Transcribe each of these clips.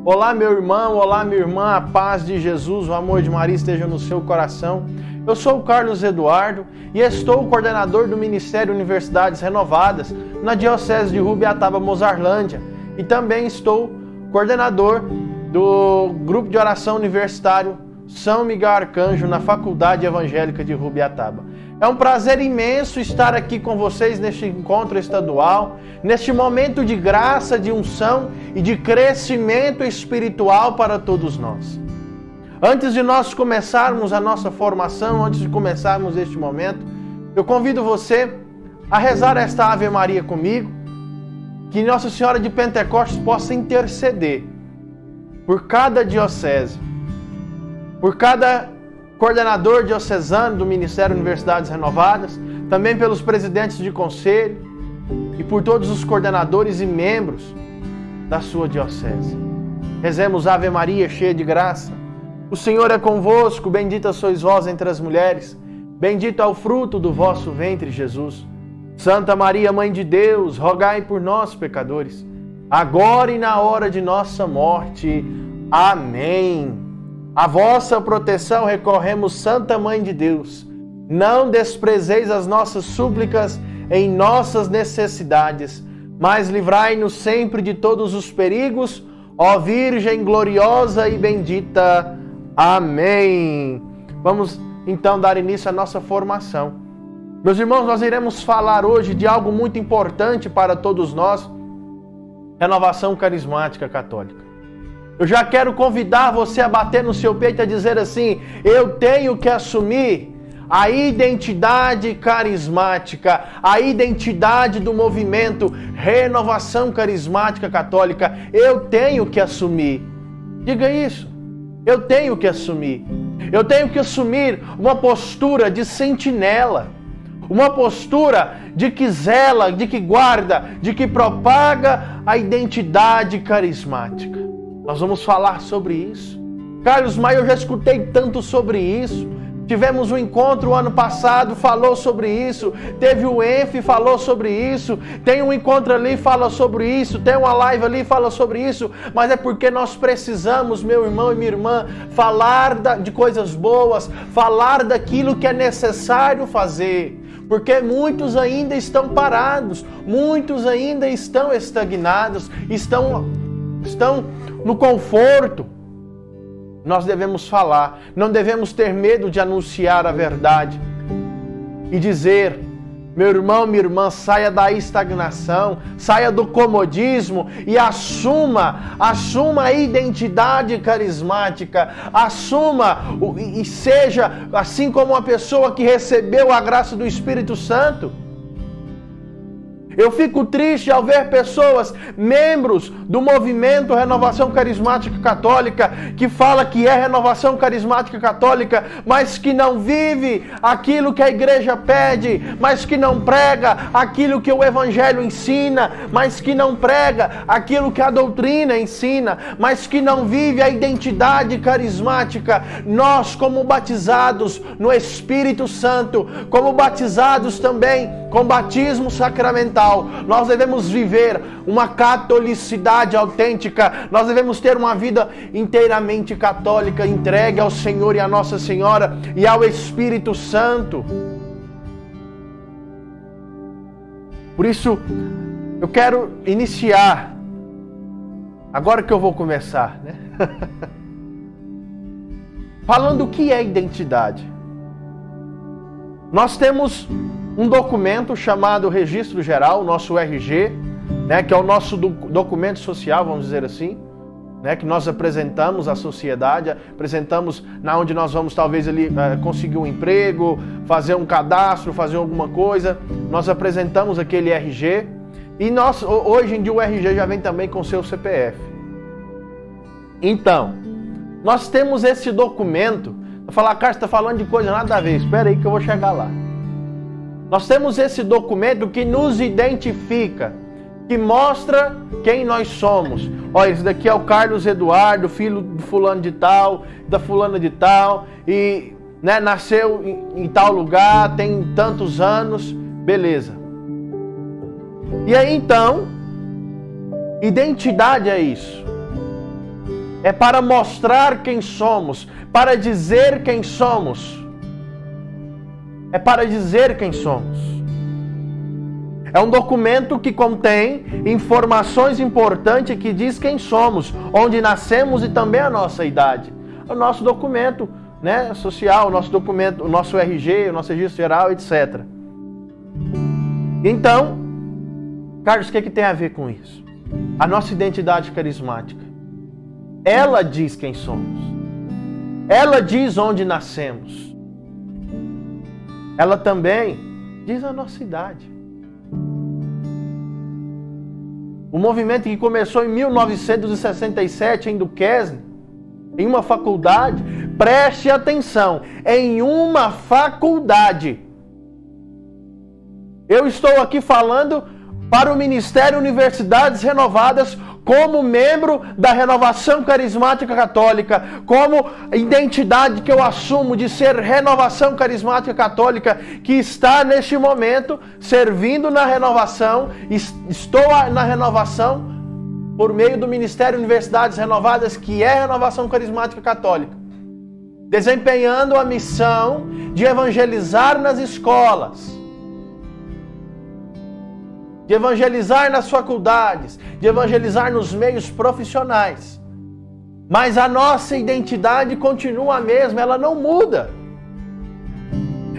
Olá, meu irmão, olá, minha irmã, a paz de Jesus, o amor de Maria esteja no seu coração. Eu sou o Carlos Eduardo e estou coordenador do Ministério Universidades Renovadas na Diocese de Rubiataba, Mozarlândia. E também estou coordenador do Grupo de Oração Universitário São Miguel Arcanjo na Faculdade Evangélica de Rubiataba. É um prazer imenso estar aqui com vocês neste encontro estadual, neste momento de graça, de unção e de crescimento espiritual para todos nós. Antes de nós começarmos a nossa formação, antes de começarmos este momento, eu convido você a rezar esta Ave Maria comigo, que Nossa Senhora de Pentecostes possa interceder por cada diocese, por cada coordenador diocesano do Ministério Universidades Renovadas, também pelos presidentes de conselho e por todos os coordenadores e membros da sua diocese. Rezemos Ave Maria, cheia de graça. O Senhor é convosco, bendita sois vós entre as mulheres, bendito é o fruto do vosso ventre, Jesus. Santa Maria, Mãe de Deus, rogai por nós, pecadores, agora e na hora de nossa morte. Amém. A vossa proteção recorremos, Santa Mãe de Deus. Não desprezeis as nossas súplicas em nossas necessidades, mas livrai-nos sempre de todos os perigos, ó Virgem gloriosa e bendita. Amém. Vamos então dar início à nossa formação. Meus irmãos, nós iremos falar hoje de algo muito importante para todos nós, renovação carismática católica. Eu já quero convidar você a bater no seu peito e a dizer assim: eu tenho que assumir a identidade carismática, a identidade do movimento Renovação Carismática Católica. Eu tenho que assumir. Diga isso. Eu tenho que assumir. Eu tenho que assumir uma postura de sentinela, uma postura de que zela, de que guarda, de que propaga a identidade carismática. Nós vamos falar sobre isso. Carlos Maia, eu já escutei tanto sobre isso. Tivemos um encontro ano passado, falou sobre isso. Teve o ENF, falou sobre isso. Tem um encontro ali, fala sobre isso. Tem uma live ali, fala sobre isso. Mas é porque nós precisamos, meu irmão e minha irmã, falar de coisas boas, falar daquilo que é necessário fazer. Porque muitos ainda estão parados, muitos ainda estão estagnados, estão no conforto. Nós devemos falar, não devemos ter medo de anunciar a verdade e dizer: meu irmão, minha irmã, saia da estagnação, saia do comodismo e assuma a identidade carismática, assuma e seja assim como uma pessoa que recebeu a graça do Espírito Santo. Eu fico triste ao ver pessoas, membros do movimento Renovação Carismática Católica, que fala que é Renovação Carismática Católica, mas que não vive aquilo que a igreja pede, mas que não prega aquilo que o Evangelho ensina, mas que não prega aquilo que a doutrina ensina, mas que não vive a identidade carismática. Nós, como batizados no Espírito Santo, como batizados também com batismo sacramental, nós devemos viver uma catolicidade autêntica, nós devemos ter uma vida inteiramente católica, entregue ao Senhor e à Nossa Senhora e ao Espírito Santo. Por isso, eu quero iniciar, agora que eu vou começar, né? Falando o que é identidade. Nós temos um documento chamado Registro Geral, nosso RG, né, que é o nosso documento social, vamos dizer assim, né, que nós apresentamos à sociedade, apresentamos na onde nós vamos talvez ali conseguir um emprego, fazer um cadastro, fazer alguma coisa, nós apresentamos aquele RG e hoje em dia o RG já vem também com seu CPF. Então, nós temos esse documento. Eu falar, cara, você está falando de coisa nada a ver, espera aí que eu vou chegar lá. Nós temos esse documento que nos identifica, que mostra quem nós somos. Olha, esse daqui é o Carlos Eduardo, filho do fulano de tal, da fulana de tal, e né, nasceu em tal lugar, tem tantos anos, beleza. E aí então, identidade é isso. É para mostrar quem somos, para dizer quem somos. É para dizer quem somos. É um documento que contém informações importantes que diz quem somos, onde nascemos e também a nossa idade. O nosso documento, né, social, o nosso documento, o nosso RG, o nosso registro geral, etc. Então, Carlos, o que tem a ver com isso? A nossa identidade carismática. Ela diz quem somos. Ela diz onde nascemos. Ela também diz a nossa idade. O movimento que começou em 1967 em Duquesne, em uma faculdade, preste atenção, em uma faculdade. Eu estou aqui falando para o Ministério Universidades Renovadas como membro da Renovação Carismática Católica, como identidade que eu assumo de ser Renovação Carismática Católica, que está neste momento servindo na renovação, estou na renovação por meio do Ministério Universidades Renovadas, que é Renovação Carismática Católica, desempenhando a missão de evangelizar nas escolas, de evangelizar nas faculdades, de evangelizar nos meios profissionais. Mas a nossa identidade continua a mesma, ela não muda.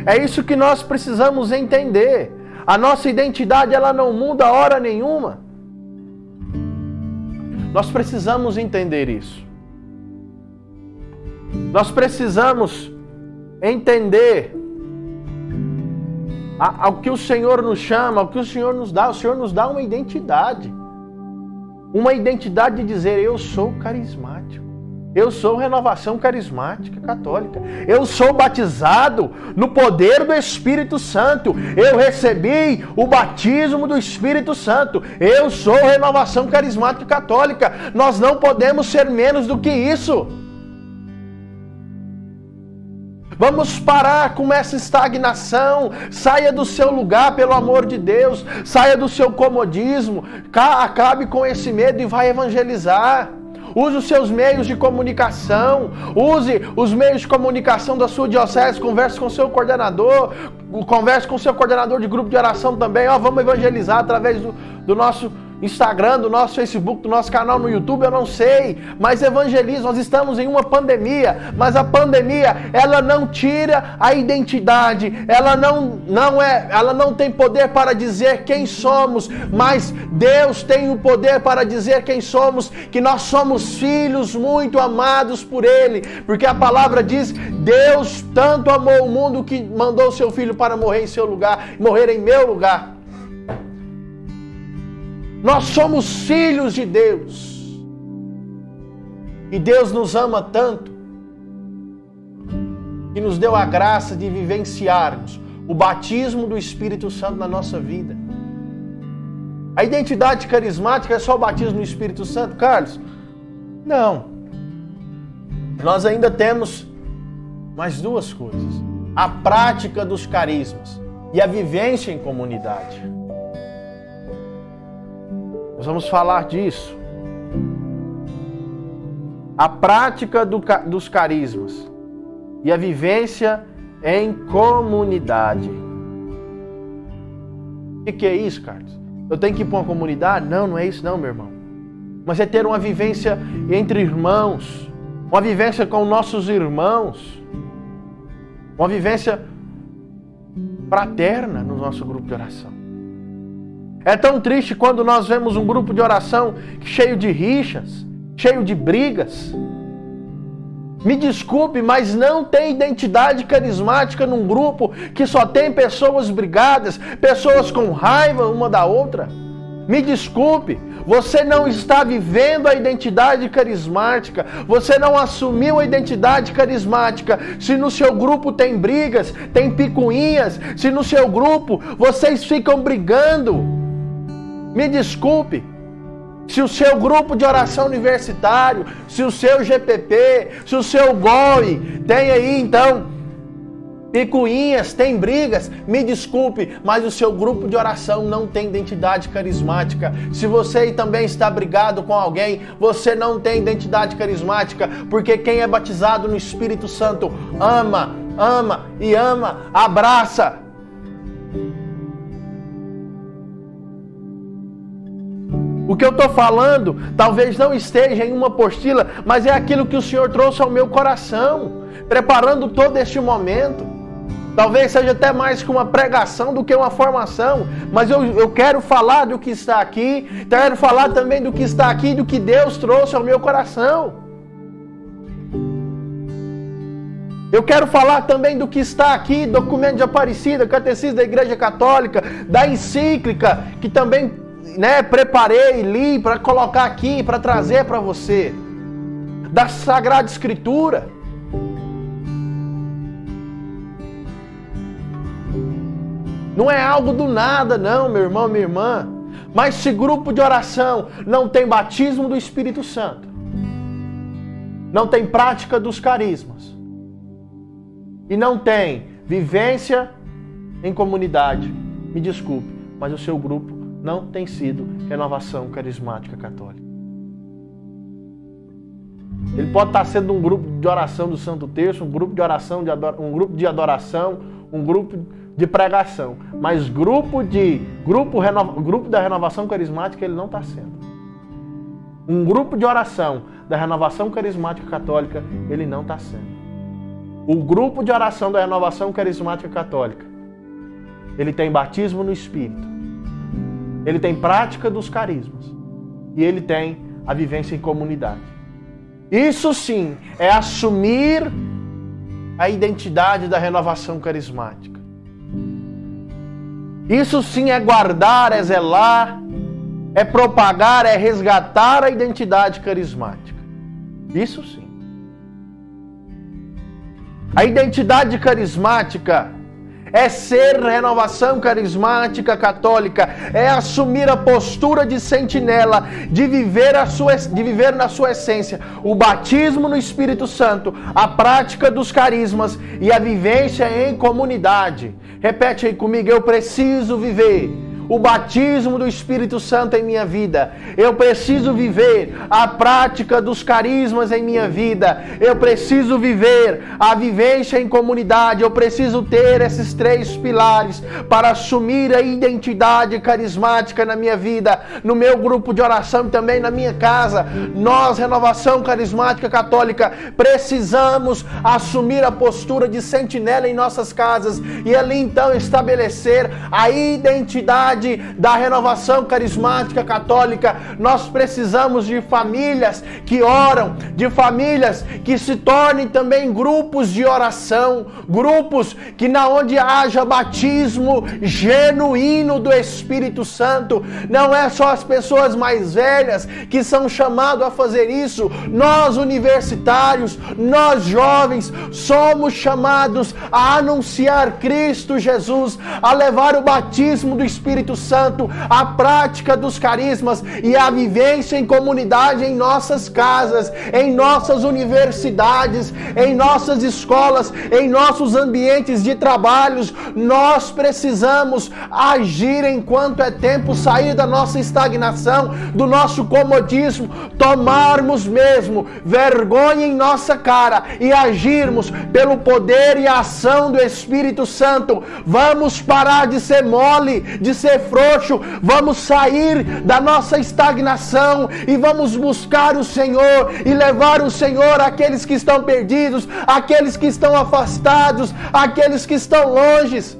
É isso que nós precisamos entender. A nossa identidade, ela não muda hora nenhuma. Nós precisamos entender isso. Nós precisamos entender ao que o Senhor nos chama, ao que o Senhor nos dá. O Senhor nos dá uma identidade. Uma identidade de dizer, eu sou carismático. Eu sou Renovação Carismática Católica. Eu sou batizado no poder do Espírito Santo. Eu recebi o batismo do Espírito Santo. Eu sou Renovação Carismática Católica. Nós não podemos ser menos do que isso. Vamos parar com essa estagnação. Saia do seu lugar, pelo amor de Deus. Saia do seu comodismo. Acabe com esse medo e vai evangelizar. Use os seus meios de comunicação. Use os meios de comunicação da sua diocese. Converse com o seu coordenador. Converse com o seu coordenador de grupo de oração também. Vamos evangelizar através do nosso Instagram, do nosso Facebook, do nosso canal no YouTube, eu não sei, mas evangelize. Nós estamos em uma pandemia, mas a pandemia, ela não tira a identidade, ela não tem poder para dizer quem somos, mas Deus tem o poder para dizer quem somos, que nós somos filhos muito amados por Ele, porque a palavra diz, Deus tanto amou o mundo que mandou o seu Filho para morrer em seu lugar, morrer em meu lugar. Nós somos filhos de Deus. E Deus nos ama tanto que nos deu a graça de vivenciarmos o batismo do Espírito Santo na nossa vida. A identidade carismática é só o batismo do Espírito Santo, Carlos? Não. Nós ainda temos mais duas coisas. A prática dos carismas e a vivência em comunidade. Nós vamos falar disso. A prática dos carismas e a vivência em comunidade. O que é isso, Carlos? Eu tenho que ir para uma comunidade? Não, não é isso não, meu irmão. Mas é ter uma vivência entre irmãos, uma vivência com nossos irmãos, uma vivência fraterna no nosso grupo de oração. É tão triste quando nós vemos um grupo de oração cheio de rixas, cheio de brigas. Me desculpe, mas não tem identidade carismática num grupo que só tem pessoas brigadas, pessoas com raiva uma da outra. Me desculpe, você não está vivendo a identidade carismática, você não assumiu a identidade carismática. Se no seu grupo tem brigas, tem picuinhas, se no seu grupo vocês ficam brigando, me desculpe, se o seu grupo de oração universitário, se o seu GPP, se o seu GOI tem aí então picuinhas, tem brigas, me desculpe, mas o seu grupo de oração não tem identidade carismática. Se você também está brigado com alguém, você não tem identidade carismática, porque quem é batizado no Espírito Santo ama, ama e ama, abraça. O que eu estou falando talvez não esteja em uma apostila, mas é aquilo que o Senhor trouxe ao meu coração, preparando todo este momento. Talvez seja até mais que uma pregação do que uma formação, mas eu quero falar do que está aqui, quero falar também do que está aqui, do que Deus trouxe ao meu coração. Eu quero falar também do que está aqui, documento de Aparecida, Catecismo da Igreja Católica, da encíclica, que também preparei, li para colocar aqui, para trazer para você, da Sagrada Escritura. Não é algo do nada, não, meu irmão, minha irmã. Mas se grupo de oração não tem batismo do Espírito Santo, não tem prática dos carismas, e não tem vivência em comunidade, me desculpe, mas o seu grupo não tem sido Renovação Carismática Católica. Ele pode estar sendo um grupo de oração do Santo Terço, um grupo de oração, um grupo de adoração, um grupo de pregação, mas grupo da Renovação Carismática ele não está sendo. Um grupo de oração da Renovação Carismática Católica ele não está sendo. O grupo de oração da Renovação Carismática Católica ele tem batismo no Espírito, ele tem prática dos carismas e ele tem a vivência em comunidade. Isso sim é assumir a identidade da renovação carismática. Isso sim é guardar, é zelar, é propagar, é resgatar a identidade carismática. Isso sim. A identidade carismática é ser renovação carismática católica, é assumir a postura de sentinela, de viver na sua essência, o batismo no Espírito Santo, a prática dos carismas e a vivência em comunidade. Repete aí comigo, eu preciso viver o batismo do Espírito Santo em minha vida. Eu preciso viver a prática dos carismas em minha vida. Eu preciso viver a vivência em comunidade. Eu preciso ter esses 3 pilares para assumir a identidade carismática na minha vida, no meu grupo de oração e também na minha casa. Nós, Renovação Carismática Católica, precisamos assumir a postura de sentinela em nossas casas e ali então estabelecer a identidade da Renovação Carismática Católica. Nós precisamos de famílias que oram, de famílias que se tornem também grupos de oração, grupos que na onde haja batismo genuíno do Espírito Santo. Não é só as pessoas mais velhas que são chamadas a fazer isso. Nós universitários, nós jovens, somos chamados a anunciar Cristo Jesus, a levar o batismo do Espírito Santo, a prática dos carismas e a vivência em comunidade em nossas casas, em nossas universidades, em nossas escolas, em nossos ambientes de trabalhos. Nós precisamos agir enquanto é tempo, sair da nossa estagnação, do nosso comodismo, tomarmos mesmo vergonha em nossa cara e agirmos pelo poder e a ação do Espírito Santo. Vamos parar de ser mole, de ser frouxo, vamos sair da nossa estagnação e vamos buscar o Senhor e levar o Senhor àqueles que estão perdidos, àqueles que estão afastados, àqueles que estão longes.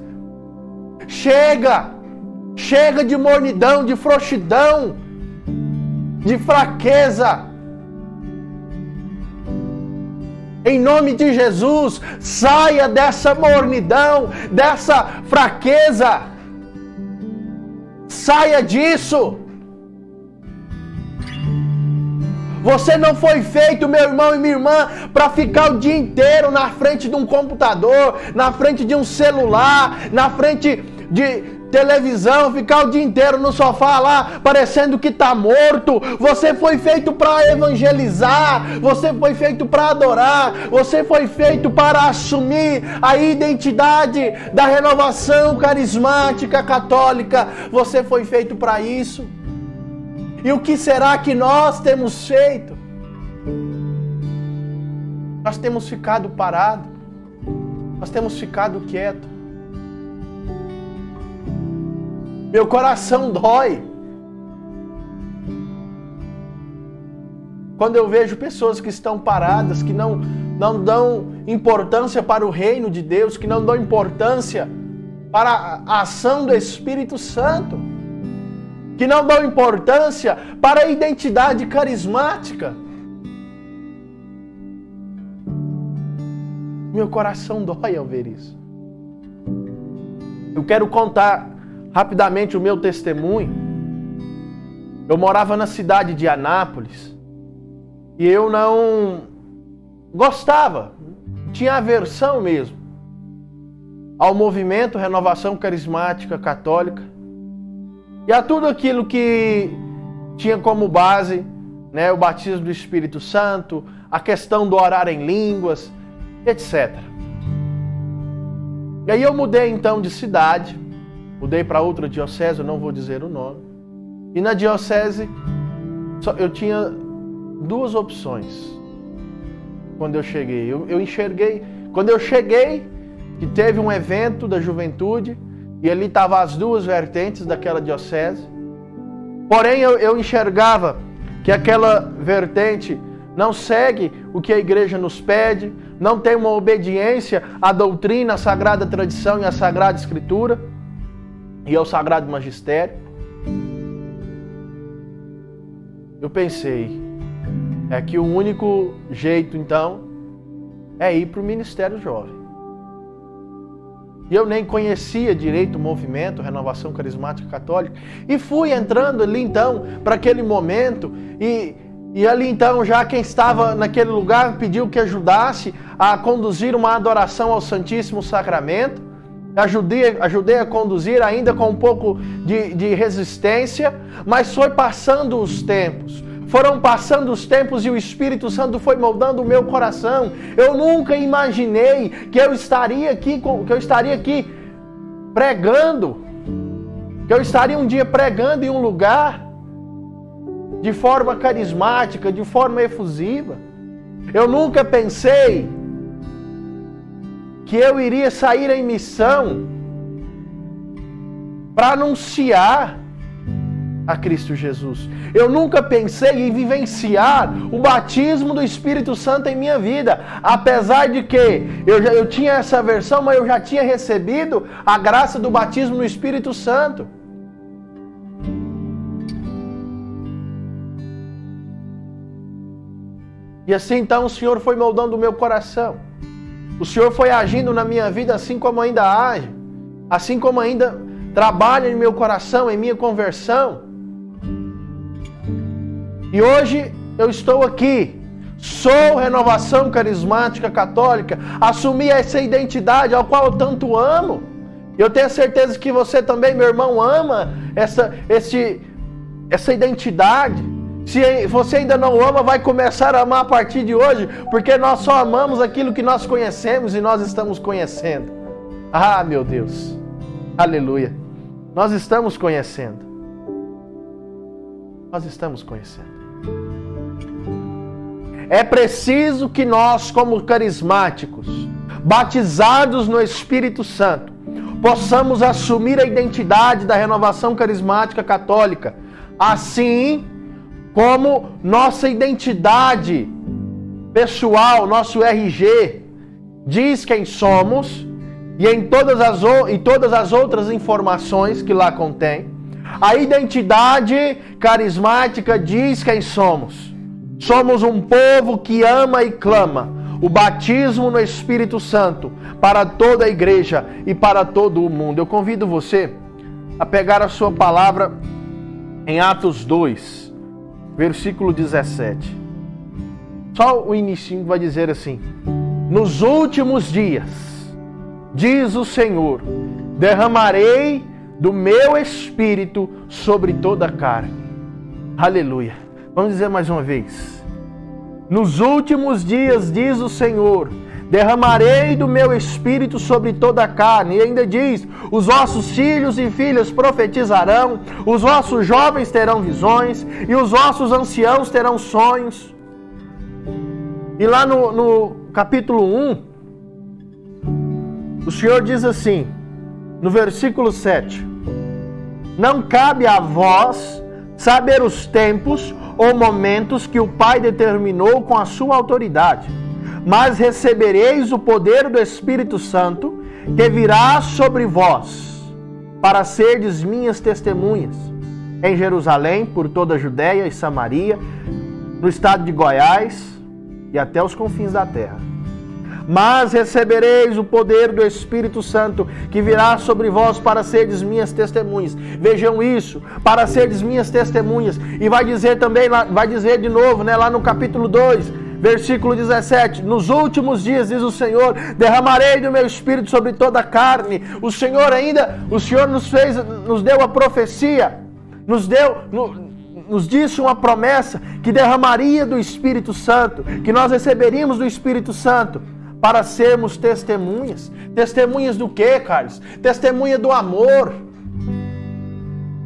Chega de mornidão, de frouxidão, de fraqueza. Em nome de Jesus, saia dessa mornidão, dessa fraqueza. Saia disso. Você não foi feito, meu irmão e minha irmã, para ficar o dia inteiro na frente de um computador, na frente de um celular, na frente de televisão, ficar o dia inteiro no sofá lá, parecendo que está morto. Você foi feito para evangelizar, você foi feito para adorar, você foi feito para assumir a identidade da renovação carismática católica. Você foi feito para isso. E o que será que nós temos feito? Nós temos ficado parados, nós temos ficado quietos. Meu coração dói quando eu vejo pessoas que estão paradas, que não dão importância para o reino de Deus, que não dão importância para a ação do Espírito Santo, que não dão importância para a identidade carismática. Meu coração dói ao ver isso. Eu quero contar rapidamente o meu testemunho. Eu morava na cidade de Anápolis e eu não gostava, tinha aversão mesmo ao movimento Renovação Carismática Católica e a tudo aquilo que tinha como base, né, o batismo do Espírito Santo, a questão do orar em línguas, etc. E aí eu mudei então de cidade, mudei para outra diocese, eu não vou dizer o nome. E na diocese eu tinha duas opções quando eu cheguei. Eu enxerguei, quando eu cheguei, que teve um evento da juventude e ali estavam as duas vertentes daquela diocese. Porém eu enxergava que aquela vertente não segue o que a igreja nos pede, não tem uma obediência à doutrina, à sagrada tradição e à sagrada escritura e ao sagrado magistério. Eu pensei, é que o único jeito então é ir para o Ministério Jovem. E eu nem conhecia direito o movimento Renovação Carismática Católica e fui entrando ali então para aquele momento e ali então já quem estava naquele lugar pediu que ajudasse a conduzir uma adoração ao Santíssimo Sacramento. Ajudei a conduzir ainda com um pouco de resistência, mas foi passando os tempos. Foram passando os tempos e o Espírito Santo foi moldando o meu coração. Eu nunca imaginei que eu estaria aqui pregando, que eu estaria um dia pregando em um lugar de forma carismática, de forma efusiva. Eu nunca pensei que eu iria sair em missão para anunciar a Cristo Jesus. Eu nunca pensei em vivenciar o batismo do Espírito Santo em minha vida, apesar de que eu tinha essa versão, mas eu já tinha recebido a graça do batismo no Espírito Santo. E assim então o Senhor foi moldando o meu coração. O Senhor foi agindo na minha vida assim como ainda age, assim como ainda trabalha em meu coração, em minha conversão. E hoje eu estou aqui, sou Renovação Carismática Católica, assumi essa identidade ao qual eu tanto amo. Eu tenho certeza que você também, meu irmão, ama essa identidade. Se você ainda não ama, vai começar a amar a partir de hoje, porque nós só amamos aquilo que nós conhecemos e nós estamos conhecendo. Ah, meu Deus, aleluia, nós estamos conhecendo. Nós estamos conhecendo. É preciso que nós, como carismáticos, batizados no Espírito Santo, possamos assumir a identidade da Renovação Carismática Católica, assim como nossa identidade pessoal, nosso RG, diz quem somos, e em todas as outras informações que lá contém, a identidade carismática diz quem somos. Somos um povo que ama e clama o batismo no Espírito Santo para toda a igreja e para todo o mundo. Eu convido você a pegar a sua palavra em Atos 2, versículo 17. Só o inicinho vai dizer assim: nos últimos dias, diz o Senhor, derramarei do meu Espírito sobre toda a carne. Aleluia. Vamos dizer mais uma vez. Nos últimos dias, diz o Senhor, derramarei do meu Espírito sobre toda a carne. E ainda diz, os vossos filhos e filhas profetizarão, os vossos jovens terão visões, e os vossos anciãos terão sonhos. E lá no capítulo 1, o Senhor diz assim, no versículo 7, não cabe a vós saber os tempos ou momentos que o Pai determinou com a sua autoridade, mas recebereis o poder do Espírito Santo, que virá sobre vós, para serdes minhas testemunhas, em Jerusalém, por toda a Judéia e Samaria, no estado de Goiás e até os confins da terra. Mas recebereis o poder do Espírito Santo, que virá sobre vós para serdes minhas testemunhas. Vejam isso, para serdes minhas testemunhas. E vai dizer também, vai dizer de novo, lá no capítulo 2, versículo 17, nos últimos dias, diz o Senhor, derramarei do meu Espírito sobre toda a carne. O Senhor nos deu a profecia, nos disse uma promessa que derramaria do Espírito Santo, que nós receberíamos do Espírito Santo para sermos testemunhas. Testemunhas do quê, Carlos? Testemunha do amor.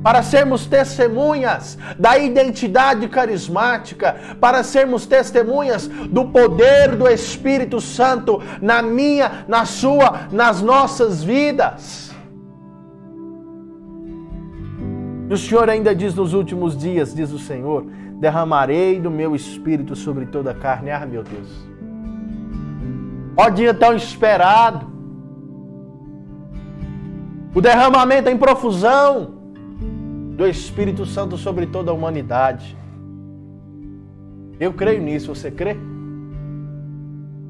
Para sermos testemunhas da identidade carismática, para sermos testemunhas do poder do Espírito Santo na minha, na sua, nas nossas vidas. E o Senhor ainda diz nos últimos dias, diz o Senhor, derramarei do meu Espírito sobre toda a carne. Ah, meu Deus! Ó dia tão esperado! O derramamento em profusão do Espírito Santo sobre toda a humanidade. Eu creio nisso, você crê?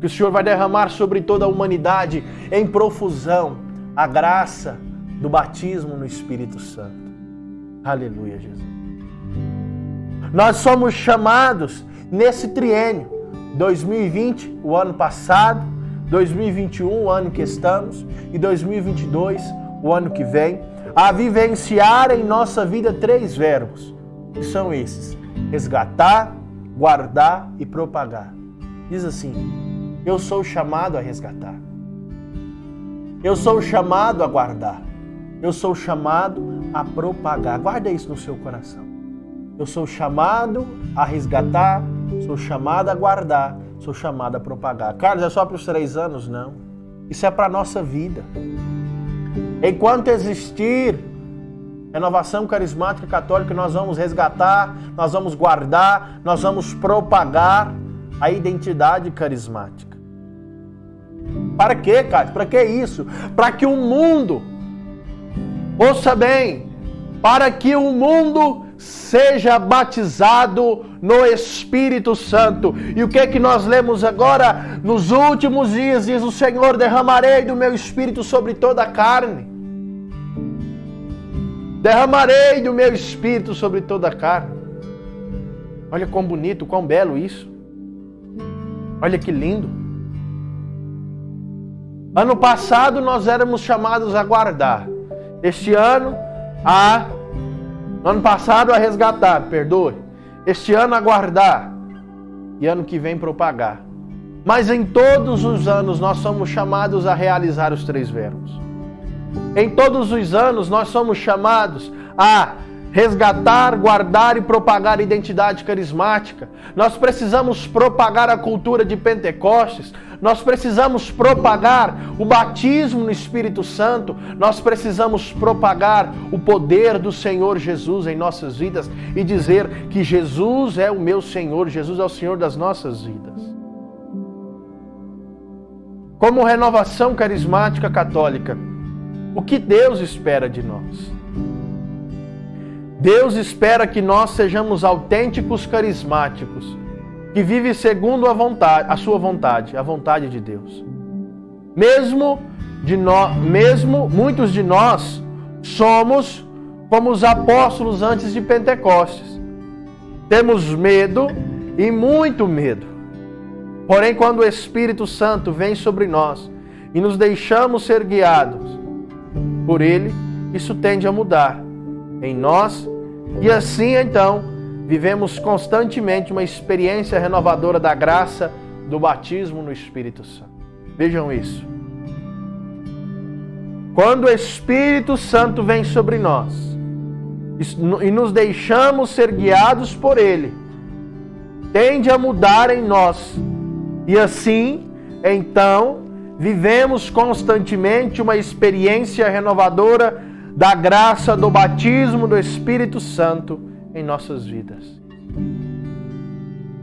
Que o Senhor vai derramar sobre toda a humanidade em profusão a graça do batismo no Espírito Santo. Aleluia, Jesus. Nós somos chamados nesse triênio, 2020, o ano passado, 2021, o ano que estamos, e 2022, o ano que vem, a vivenciar em nossa vida 3 verbos, que são esses: resgatar, guardar e propagar. Diz assim, eu sou chamado a resgatar, eu sou chamado a guardar, eu sou chamado a propagar. Guarda isso no seu coração. Eu sou chamado a resgatar, sou chamado a guardar, sou chamado a propagar. Carlos, é só para os 3 anos? Não. Isso é para a nossa vida. Enquanto existir renovação carismática católica, nós vamos resgatar, nós vamos guardar, nós vamos propagar a identidade carismática. Para quê, Carlos? Para que isso? Para que o mundo, ouça bem, para que o mundo seja batizado no Espírito Santo. E o que é que nós lemos agora? Nos últimos dias, diz o Senhor, derramarei do meu Espírito sobre toda a carne. Derramarei do meu Espírito sobre toda a carne. Olha quão bonito, quão belo isso. Olha que lindo. Ano passado nós éramos chamados a guardar. Este ano, no ano passado a resgatar, perdoe. Este ano a guardar. E ano que vem propagar. Mas em todos os anos nós somos chamados a realizar os 3 verbos. Em todos os anos nós somos chamados a resgatar, guardar e propagar a identidade carismática. Nós precisamos propagar a cultura de Pentecostes. Nós precisamos propagar o batismo no Espírito Santo. Nós precisamos propagar o poder do Senhor Jesus em nossas vidas e dizer que Jesus é o meu Senhor, Jesus é o Senhor das nossas vidas. Como renovação carismática católica, o que Deus espera de nós? Deus espera que nós sejamos autênticos carismáticos, que vivem segundo a sua vontade, a vontade de Deus. Mesmo muitos de nós somos como os apóstolos antes de Pentecostes. Temos medo e muito medo. Porém, quando o Espírito Santo vem sobre nós e nos deixamos ser guiados por Ele, isso tende a mudar em nós e assim então vivemos constantemente uma experiência renovadora da graça do batismo no Espírito Santo. Vejam isso. Quando o Espírito Santo vem sobre nós e nos deixamos ser guiados por Ele, tende a mudar em nós. E assim, então, vivemos constantemente uma experiência renovadora da graça do batismo do Espírito Santo em nossas vidas.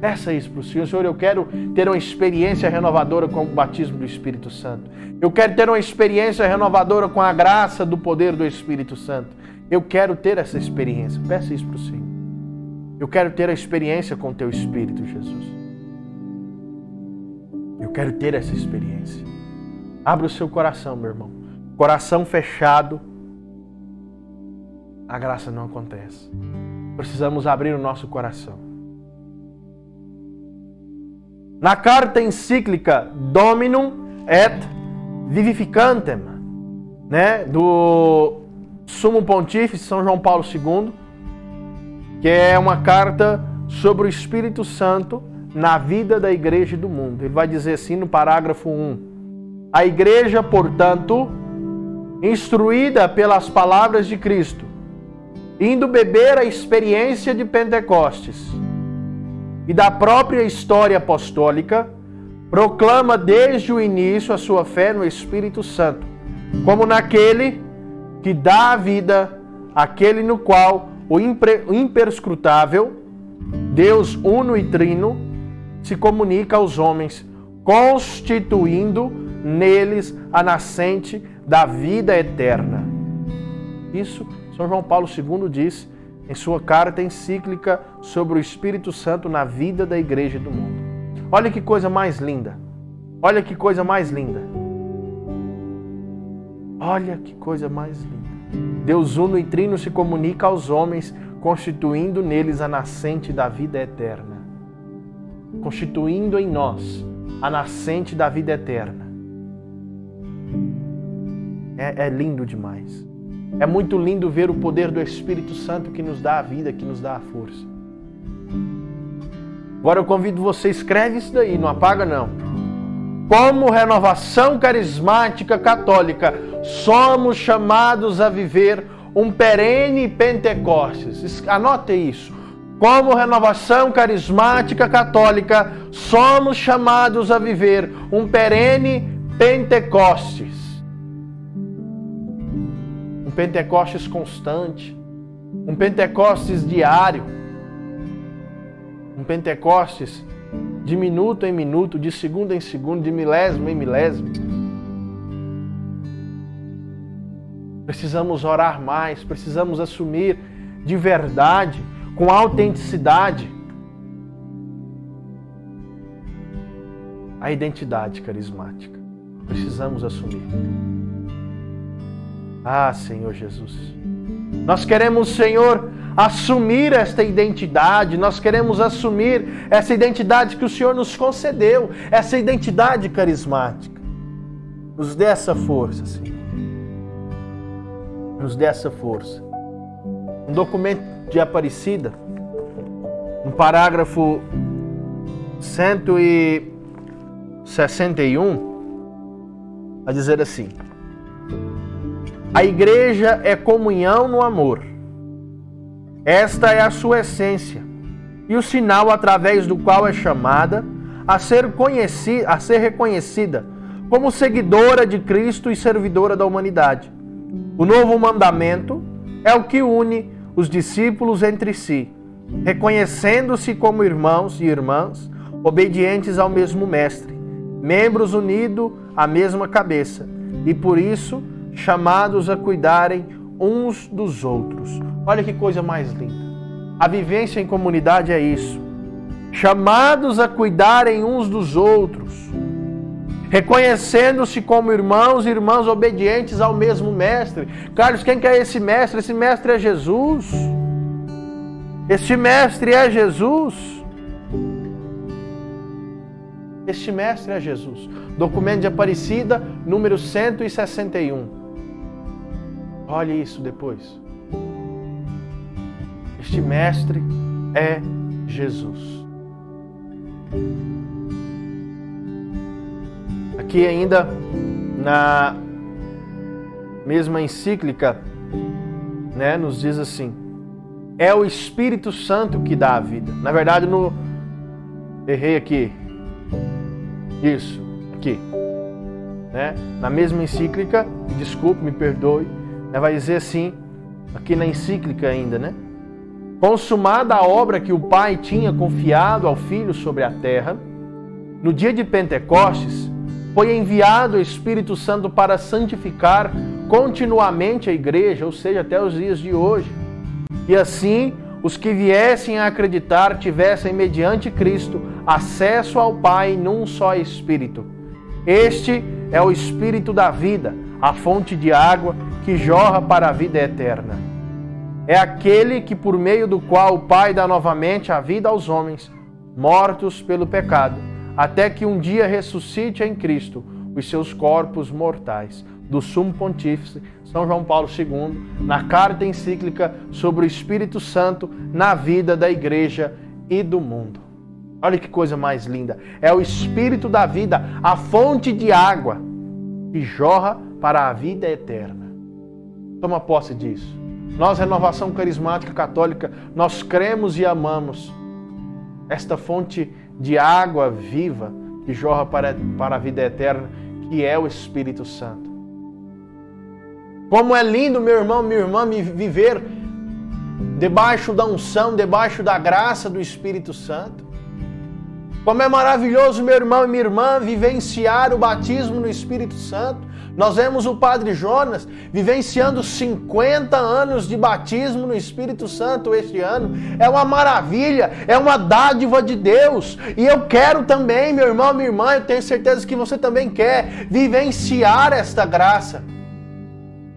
Peça isso para o Senhor. Senhor, eu quero ter uma experiência renovadora com o batismo do Espírito Santo. Eu quero ter uma experiência renovadora com a graça do poder do Espírito Santo. Eu quero ter essa experiência. Peça isso para o Senhor. Eu quero ter a experiência com o Teu Espírito, Jesus. Eu quero ter essa experiência. Abra o seu coração, meu irmão. Coração fechado, a graça não acontece. Precisamos abrir o nosso coração. Na carta encíclica Dominum et Vivificantem, do Sumo Pontífice São João Paulo II, que é uma carta sobre o Espírito Santo na vida da igreja e do mundo. Ele vai dizer assim no parágrafo 1. A igreja, portanto, instruída pelas palavras de Cristo, indo beber a experiência de Pentecostes e da própria história apostólica, proclama desde o início a sua fé no Espírito Santo, como naquele que dá a vida, aquele no qual o imperscrutável, Deus uno e trino, se comunica aos homens, constituindo neles a nascente da vida eterna. Isso São João Paulo II diz em sua carta encíclica sobre o Espírito Santo na vida da igreja e do mundo. Olha que coisa mais linda. Olha que coisa mais linda. Olha que coisa mais linda. Deus uno e trino se comunica aos homens, constituindo neles a nascente da vida eterna. Constituindo em nós a nascente da vida eterna. É lindo demais. É muito lindo ver o poder do Espírito Santo que nos dá a vida, que nos dá a força. Agora eu convido você, escreve isso daí, não apaga não. Como renovação carismática católica, somos chamados a viver um perene Pentecostes. Anote isso. Como renovação carismática católica, somos chamados a viver um perene Pentecostes. Um Pentecostes constante, um Pentecostes diário, um Pentecostes de minuto em minuto, de segundo em segundo, de milésimo em milésimo. Precisamos orar mais, precisamos assumir de verdade, com autenticidade, a identidade carismática. Precisamos assumir. Ah, Senhor Jesus, nós queremos, Senhor, assumir esta identidade, nós queremos assumir essa identidade que o Senhor nos concedeu, essa identidade carismática. Nos dê essa força, Senhor. Nos dê essa força. Um documento de Aparecida, no parágrafo 161, vai dizer assim: a igreja é comunhão no amor. Esta é a sua essência e o sinal através do qual é chamada a ser reconhecida como seguidora de Cristo e servidora da humanidade. O novo mandamento é o que une os discípulos entre si, reconhecendo-se como irmãos e irmãs, obedientes ao mesmo Mestre, membros unidos à mesma cabeça, e por isso chamados a cuidarem uns dos outros. Olha que coisa mais linda. A vivência em comunidade é isso. Chamados a cuidarem uns dos outros, reconhecendo-se como irmãos e irmãs obedientes ao mesmo Mestre. Carlos, quem que é esse Mestre? Esse Mestre é Jesus. Este Mestre é Jesus. Este Mestre é Jesus. Documento de Aparecida, número 161. Olhe isso depois. Este mestre é Jesus. Aqui ainda na mesma encíclica, né, nos diz assim: é o Espírito Santo que dá a vida. Na verdade, errei aqui. Isso, aqui. Né? Na mesma encíclica, desculpe, me perdoe, né, vai dizer assim, aqui na encíclica ainda, né? Consumada a obra que o Pai tinha confiado ao Filho sobre a terra, no dia de Pentecostes, foi enviado o Espírito Santo para santificar continuamente a igreja, ou seja, até os dias de hoje. E assim, os que viessem a acreditar tivessem, mediante Cristo, acesso ao Pai num só Espírito. Este é o Espírito da vida, a fonte de água que jorra para a vida eterna. É aquele que, por meio do qual o Pai dá novamente a vida aos homens, mortos pelo pecado, até que um dia ressuscite em Cristo os seus corpos mortais. Do Sumo Pontífice São João Paulo II, na carta encíclica sobre o Espírito Santo na vida da igreja e do mundo. Olha que coisa mais linda. É o Espírito da vida, a fonte de água que jorra para a vida eterna. Toma posse disso. Nós, Renovação Carismática Católica, nós cremos e amamos esta fonte de água viva que jorra para a vida eterna, que é o Espírito Santo. Como é lindo, meu irmão, minha irmã, viver debaixo da unção, debaixo da graça do Espírito Santo. Como é maravilhoso, meu irmão e minha irmã, vivenciar o batismo no Espírito Santo. Nós vemos o Padre Jonas vivenciando 50 anos de batismo no Espírito Santo este ano. É uma maravilha, é uma dádiva de Deus. E eu quero também, meu irmão, minha irmã, eu tenho certeza que você também quer vivenciar esta graça.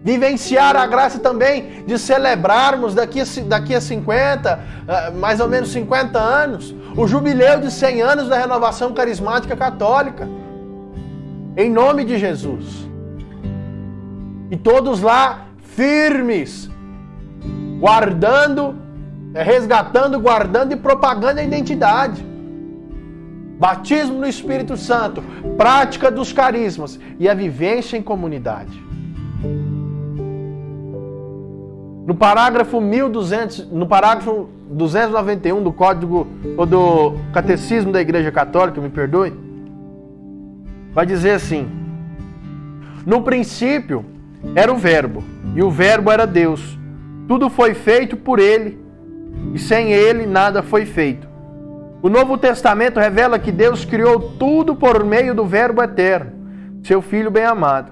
Vivenciar a graça também de celebrarmos daqui a 50, mais ou menos 50 anos, o jubileu de 100 anos da Renovação Carismática Católica. Em nome de Jesus. E todos lá firmes, guardando, resgatando, guardando e propagando a identidade. Batismo no Espírito Santo, prática dos carismas e a vivência em comunidade. No parágrafo 291 do Código ou do Catecismo da Igreja Católica, me perdoe, vai dizer assim: no princípio era o Verbo, e o Verbo era Deus. Tudo foi feito por Ele, e sem Ele nada foi feito. O Novo Testamento revela que Deus criou tudo por meio do Verbo eterno, seu Filho bem-amado.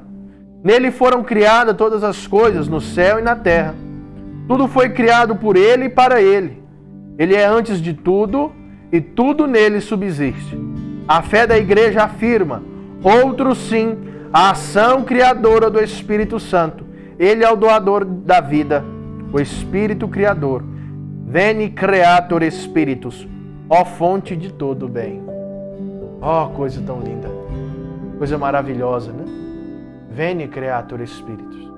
Nele foram criadas todas as coisas, no céu e na terra. Tudo foi criado por Ele e para Ele. Ele é antes de tudo, e tudo nele subsiste. A fé da Igreja afirma, outro sim, a ação criadora do Espírito Santo. Ele é o doador da vida, o Espírito Criador. Veni Creator Spiritus, ó fonte de todo bem. Ó, coisa tão linda, coisa maravilhosa, né? Veni Creator Spiritus.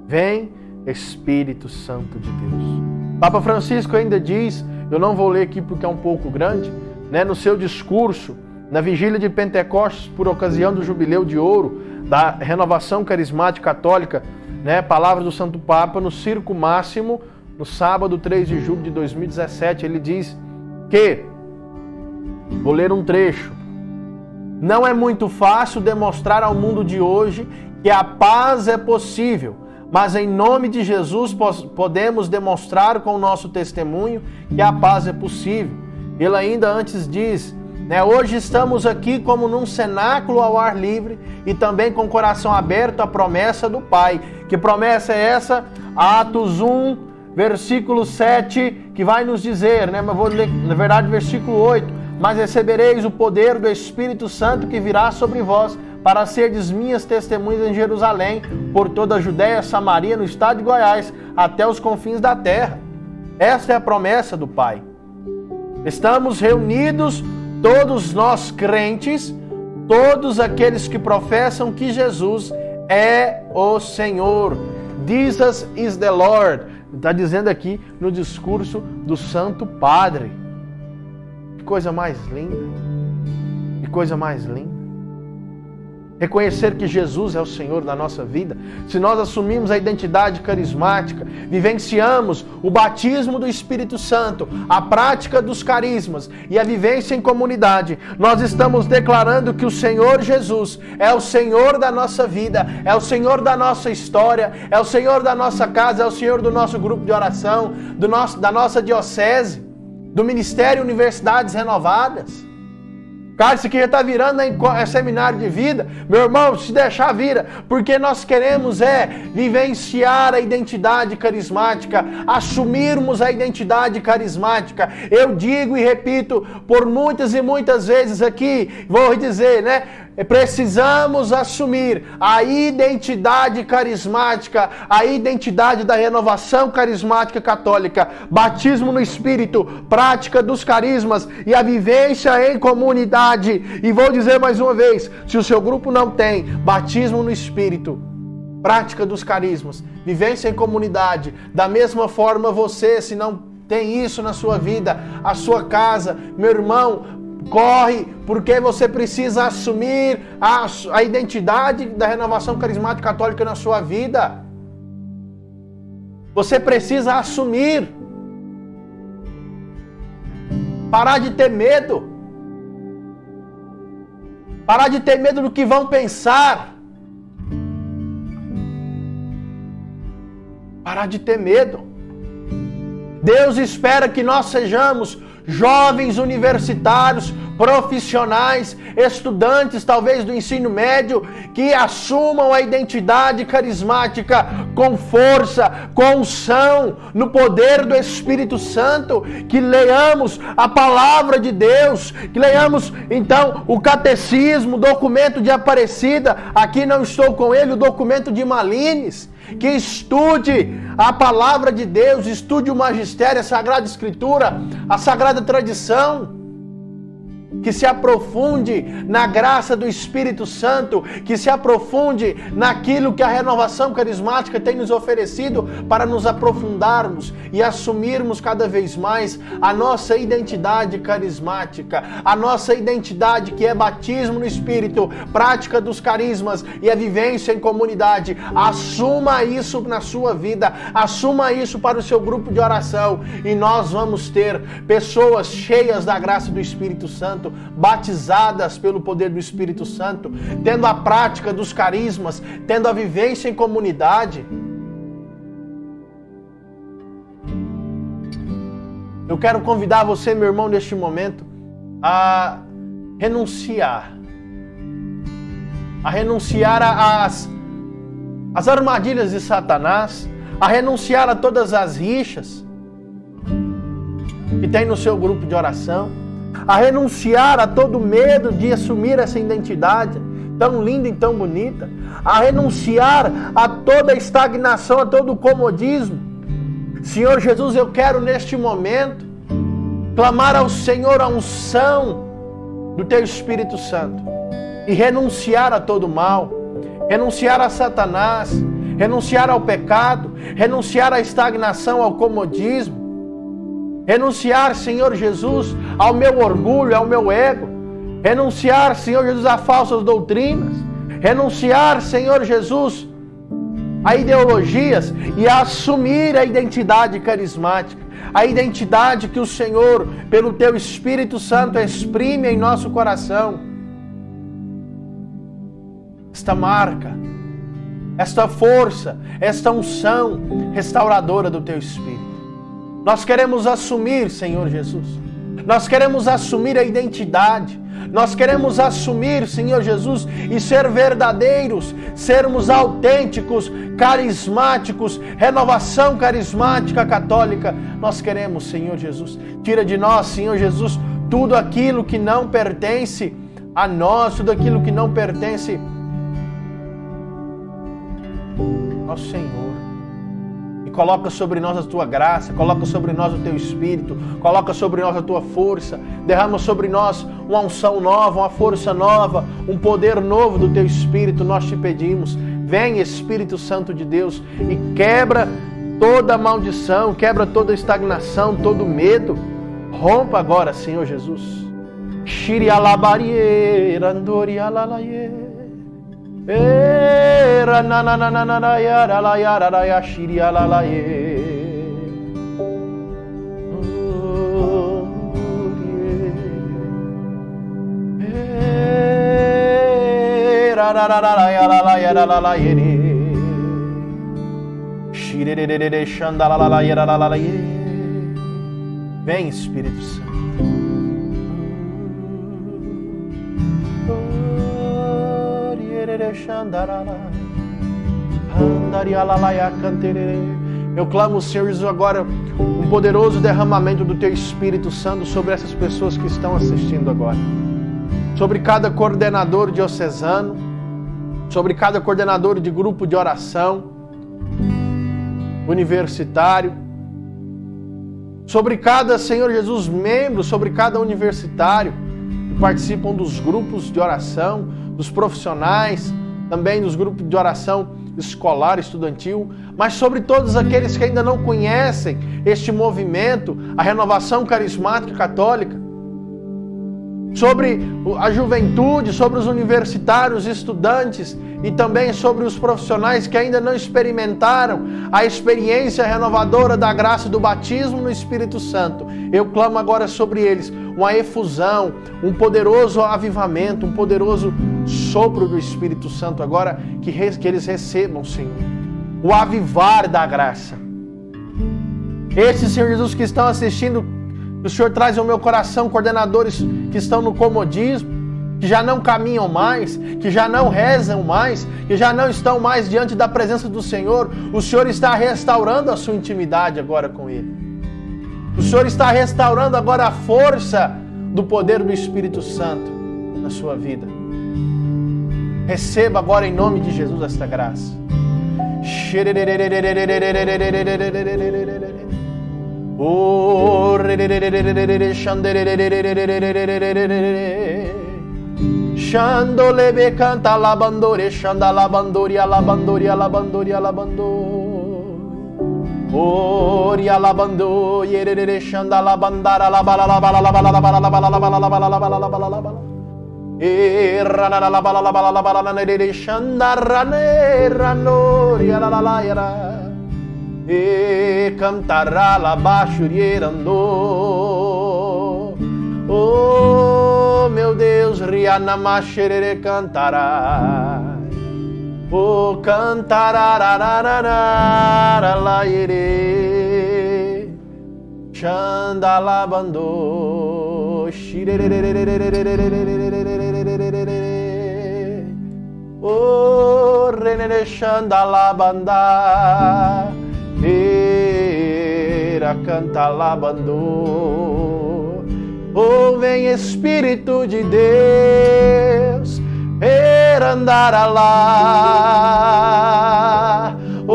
Vem, Espírito Santo de Deus. Papa Francisco ainda diz, eu não vou ler aqui porque é um pouco grande, né, no seu discurso, na vigília de Pentecostes, por ocasião do Jubileu de Ouro, da Renovação Carismática Católica, né, palavras do Santo Papa, no Circo Máximo, no sábado 3 de julho de 2017, ele diz que, vou ler um trecho, não é muito fácil demonstrar ao mundo de hoje que a paz é possível, mas em nome de Jesus podemos demonstrar com o nosso testemunho que a paz é possível. Ele ainda antes diz, né, hoje estamos aqui como num cenáculo ao ar livre e também com o coração aberto à promessa do Pai. Que promessa é essa? Atos 1, versículo 7, que vai nos dizer, né, mas vou ler, na verdade, versículo 8, mas recebereis o poder do Espírito Santo que virá sobre vós, para serdes minhas testemunhas em Jerusalém, por toda a Judéia, Samaria, no estado de Goiás, até os confins da terra. Esta é a promessa do Pai. Estamos reunidos, todos nós crentes, todos aqueles que professam que Jesus é o Senhor, Jesus is the Lord. Está dizendo aqui no discurso do Santo Padre. Que coisa mais linda. Que coisa mais linda. Reconhecer que Jesus é o Senhor da nossa vida. Se nós assumimos a identidade carismática, vivenciamos o batismo do Espírito Santo, a prática dos carismas e a vivência em comunidade, nós estamos declarando que o Senhor Jesus é o Senhor da nossa vida, é o Senhor da nossa história, é o Senhor da nossa casa, é o Senhor do nosso grupo de oração, da nossa diocese, do Ministério Universidades Renovadas. Cara, isso aqui já está virando seminário de vida. Meu irmão, se deixar vira. Porque nós queremos vivenciar a identidade carismática. Assumirmos a identidade carismática. Eu digo e repito por muitas e muitas vezes aqui. Vou dizer, né? Precisamos assumir a identidade carismática, a identidade da renovação carismática católica, batismo no Espírito, prática dos carismas e a vivência em comunidade. E vou dizer mais uma vez, se o seu grupo não tem batismo no Espírito, prática dos carismas, vivência em comunidade, da mesma forma você, se não tem isso na sua vida, a sua casa, meu irmão, corre, porque você precisa assumir a identidade da renovação carismática católica na sua vida. Você precisa assumir. Parar de ter medo. Parar de ter medo do que vão pensar. Parar de ter medo. Deus espera que nós sejamos jovens universitários, profissionais, estudantes talvez do ensino médio, que assumam a identidade carismática com força, com unção, no poder do Espírito Santo, que leiamos a palavra de Deus, que leiamos então o catecismo, o documento de Aparecida, aqui não estou com ele, o documento de Malines, que estude a palavra de Deus, estude o magistério, a Sagrada Escritura, a Sagrada Tradição, que se aprofunde na graça do Espírito Santo, que se aprofunde naquilo que a renovação carismática tem nos oferecido para nos aprofundarmos e assumirmos cada vez mais a nossa identidade carismática, a nossa identidade que é batismo no Espírito, prática dos carismas e a vivência em comunidade. Assuma isso na sua vida, assuma isso para o seu grupo de oração e nós vamos ter pessoas cheias da graça do Espírito Santo, batizadas pelo poder do Espírito Santo, tendo a prática dos carismas, tendo a vivência em comunidade. Eu quero convidar você, meu irmão, neste momento, a renunciar às armadilhas de Satanás, a renunciar a todas as rixas que tem no seu grupo de oração, a renunciar a todo medo de assumir essa identidade tão linda e tão bonita, a renunciar a toda estagnação, a todo comodismo. Senhor Jesus, eu quero neste momento clamar ao Senhor a unção do Teu Espírito Santo e renunciar a todo mal, renunciar a Satanás, renunciar ao pecado, renunciar à estagnação, ao comodismo, renunciar, Senhor Jesus, ao meu orgulho, ao meu ego. Renunciar, Senhor Jesus, a falsas doutrinas. Renunciar, Senhor Jesus, a ideologias e a assumir a identidade carismática. A identidade que o Senhor, pelo Teu Espírito Santo, exprime em nosso coração. Esta marca, esta força, esta unção restauradora do Teu Espírito. Nós queremos assumir, Senhor Jesus. Nós queremos assumir a identidade. Nós queremos assumir, Senhor Jesus, e ser verdadeiros, sermos autênticos, carismáticos, renovação carismática católica. Nós queremos, Senhor Jesus. Tira de nós, Senhor Jesus, tudo aquilo que não pertence a nós, tudo aquilo que não pertence ao Senhor. Coloca sobre nós a Tua graça, coloca sobre nós o Teu Espírito, coloca sobre nós a Tua força, derrama sobre nós uma unção nova, uma força nova, um poder novo do Teu Espírito. Nós te pedimos Vem, Espírito Santo de Deus, e quebra toda maldição, quebra toda estagnação, todo medo. Rompa agora, Senhor Jesus. Shiri alabarie, randori alalaye. Era na na na na na yara la yara la ya shiri alalaye. Vem, Espírito Santo. Eu clamo, Senhor Jesus, agora um poderoso derramamento do Teu Espírito Santo sobre essas pessoas que estão assistindo agora. Sobre cada coordenador diocesano, sobre cada coordenador de grupo de oração, universitário, sobre cada, Senhor Jesus, membro, sobre cada universitário que participam dos grupos de oração, dos profissionais, também dos grupos de oração escolar, estudantil, mas sobre todos aqueles que ainda não conhecem este movimento, a Renovação Carismática Católica, sobre a juventude, sobre os universitários, estudantes e também sobre os profissionais que ainda não experimentaram a experiência renovadora da graça do batismo no Espírito Santo. Eu clamo agora sobre eles uma efusão, um poderoso avivamento, um poderoso sopro do Espírito Santo agora, que eles recebam, Senhor, o avivar da graça. Esses, Senhor Jesus, que estão assistindo, o Senhor traz ao meu coração coordenadores que estão no comodismo, que já não caminham mais, que já não rezam mais, que já não estão mais diante da presença do Senhor. O Senhor está restaurando a sua intimidade agora com Ele. O Senhor está restaurando agora a força do poder do Espírito Santo na sua vida. Receba agora em nome de Jesus esta graça. Shandolebe canta labandore, shandalabandori, alabandori, alabandori, alabandori. Ori alabando, yerere shandalabandara, labala, labala, labala, labala, labala, labala, labala, labala, labala, labala. Errana la bala la bala la bala la nere shandarane ranori la la la yara. E cantará la bachurierando. Oh meu Deus, Rihanna Machere cantará. Oh cantará la yere. Chandalabando. Oh renere chandalabanda. Era cantalabando. Oh, vem Espírito de Deus, era andar lá. Oh,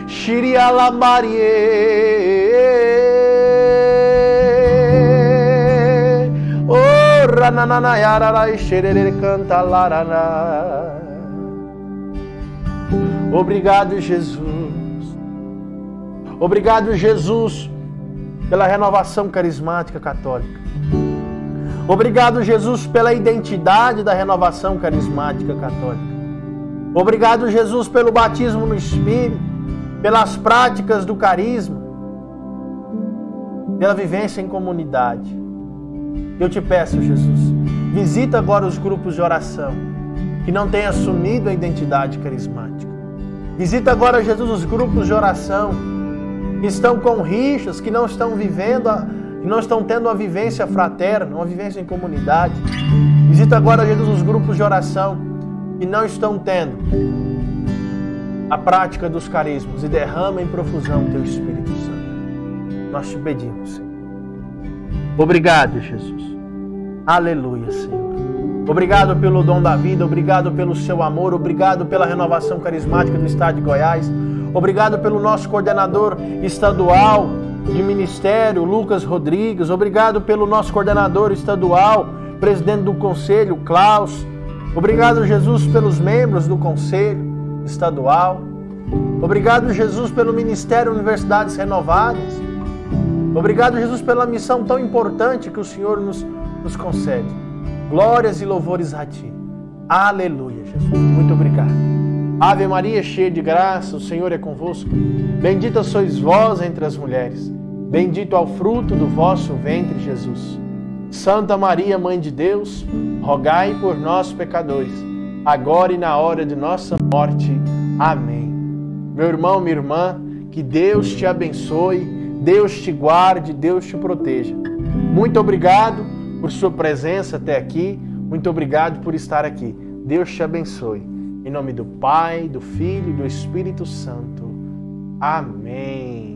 Shirialabarie. Oh, Rananayara e Xerere cantalarana. Obrigado, Jesus. Obrigado, Jesus, pela renovação carismática católica. Obrigado, Jesus, pela identidade da renovação carismática católica. Obrigado, Jesus, pelo batismo no Espírito, pelas práticas do carisma, pela vivência em comunidade. Eu te peço, Jesus, visita agora os grupos de oração que não têm assumido a identidade carismática. Visita agora, Jesus, os grupos de oração que estão com rixas, que não estão vivendo, que não estão tendo uma vivência fraterna, uma vivência em comunidade. Visita agora, Jesus, os grupos de oração que não estão tendo a prática dos carismas e derrama em profusão o Teu Espírito Santo. Nós te pedimos, Senhor. Obrigado, Jesus. Aleluia, Senhor. Obrigado pelo dom da vida, obrigado pelo seu amor, obrigado pela renovação carismática do Estado de Goiás. Obrigado pelo nosso coordenador estadual de ministério, Lucas Rodrigues. Obrigado pelo nosso coordenador estadual presidente do conselho, Klaus. Obrigado, Jesus, pelos membros do conselho estadual. Obrigado, Jesus, pelo Ministério Universidades Renovadas. Obrigado, Jesus, pela missão tão importante que o Senhor nos concede. Glórias e louvores a Ti. Aleluia, Jesus. Muito obrigado. Ave Maria, cheia de graça, o Senhor é convosco. Bendita sois vós entre as mulheres. Bendito é o fruto do vosso ventre, Jesus. Santa Maria, Mãe de Deus, rogai por nós, pecadores, agora e na hora de nossa morte. Amém. Meu irmão, minha irmã, que Deus te abençoe, Deus te guarde, Deus te proteja. Muito obrigado por sua presença até aqui. Muito obrigado por estar aqui. Deus te abençoe. Em nome do Pai, do Filho e do Espírito Santo. Amém.